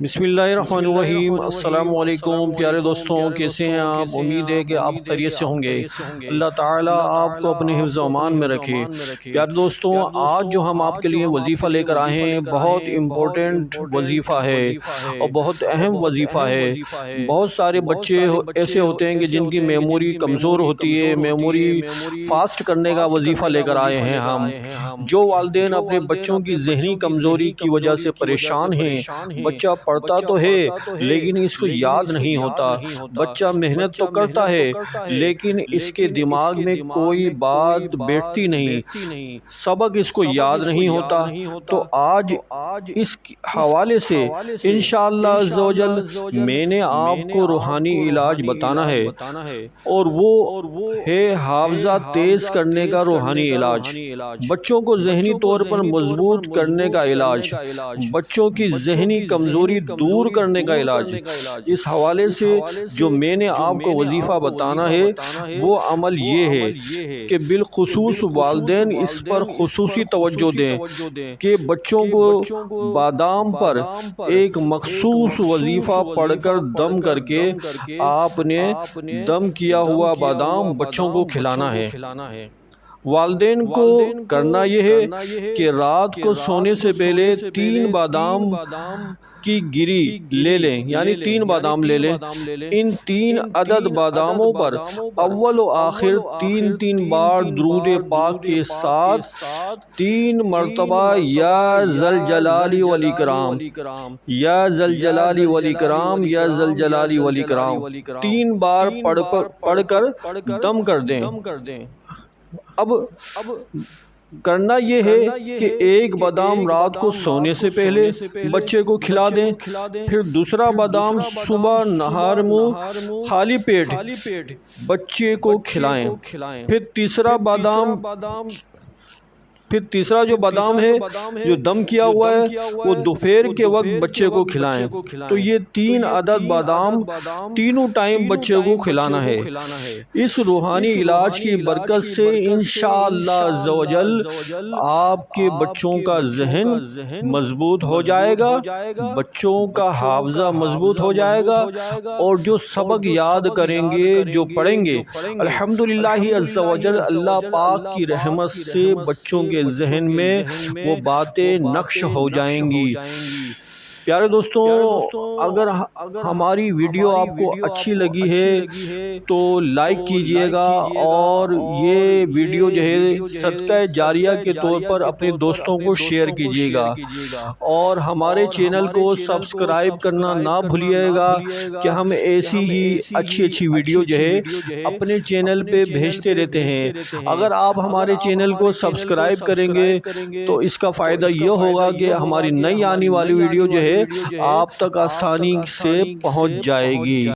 بسم اللہ الرحمن الرحیم۔ السلام علیکم پیارے دوستوں، کیسے ہیں آپ؟ امید ہے کہ آپ خیریت سے ہوں گے۔ اللہ تعالیٰ آپ کو اپنے حفظ و امان میں رکھے۔ پیارے دوستوں، آج جو ہم آپ کے لیے وظیفہ لے کر آئے ہیں بہت امپورٹنٹ وظیفہ ہے اور بہت اہم وظیفہ ہے۔ بہت سارے بچے ایسے ہوتے ہیں کہ جن کی میموری کمزور ہوتی ہے، میموری فاسٹ کرنے کا وظیفہ لے کر آئے ہیں ہم۔ جو والدین اپنے بچوں کی ذہنی کمزوری کی وجہ سے پریشان ہیں، بچہ پڑھتا تو ہے لیکن اس کو یاد نہیں ہوتا، بچہ محنت تو کرتا ہے لیکن اس کے دماغ میں کوئی بات بیٹھتی نہیں، سبق اس کو یاد نہیں ہوتا، تو آج اس حوالے سے انشاءاللہ عز و جل میں نے آپ کو روحانی علاج بتانا ہے، اور وہ ہے حافظہ تیز کرنے کا روحانی علاج، بچوں کو ذہنی طور پر مضبوط کرنے کا علاج، بچوں کی ذہنی کمزوری دور کرنے کا علاج۔ اس حوالے سے جو میں نے آپ کو وظیفہ بتانا ہے وہ عمل یہ ہے کہ بالخصوص والدین اس پر خصوصی توجہ دیں کہ بچوں کو بادام پر ایک مخصوص وظیفہ پڑھ کر دم کر کے آپ نے دم کیا ہوا بادام بچوں کو کھلانا ہے۔ والدین کو کرنا یہ ہے کہ رات کو سونے سے پہلے 3 بادام کی گری لے لیں، یعنی 3 بادام لے لیں۔ ان 3 عدد باداموں پر اول و آخر 3 بار درود پاک کے ساتھ 3 مرتبہ یا ذوالجلال والاکرام، یا ذوالجلال والاکرام، یا ذوالجلال والاکرام 3 بار پڑھ کر دم کر دیں۔ اب کرنا یہ ہے کہ ایک بادام رات کو سونے سے پہلے بچے کو کھلا دیں، پھر دوسرا بادام صبح نہار منہ خالی پیٹ بچے کو کھلائیں، پھر تیسرا جو بادام ہے جو دم کیا ہوا ہے وہ دوپہر کے وقت بچے کو کھلائیں۔ تو یہ 3 عدد بادام تینوں ٹائم بچے کو کھلانا ہے۔ اس روحانی علاج کی برکت سے انشاءاللہ عز و جل آپ کے بچوں کا ذہن مضبوط ہو جائے گا، بچوں کا حافظہ مضبوط ہو جائے گا، اور جو سبق یاد کریں گے، جو پڑھیں گے، الحمدللہ عز و جل اللہ پاک کی رحمت سے بچوں کے ذہن میں وہ باتیں نقش ہو جائیں گی۔ پیارے دوستوں، اگر ہماری ویڈیو آپ کو اچھی لگی ہے تو لائک کیجئے گا، اور یہ ویڈیو جو ہے صدقہ جاریہ کے طور پر اپنے دوستوں کو شیئر کیجئے گا، اور ہمارے چینل کو سبسکرائب کرنا نہ بھولیے گا کہ ہم ایسی ہی اچھی ویڈیو جو ہے اپنے چینل پہ بھیجتے رہتے ہیں۔ اگر آپ ہمارے چینل کو سبسکرائب کریں گے تو اس کا فائدہ یہ ہوگا کہ ہماری نئی آنے والی ویڈیو جو ہے آپ تک آسانی سے پہنچ جائے گی۔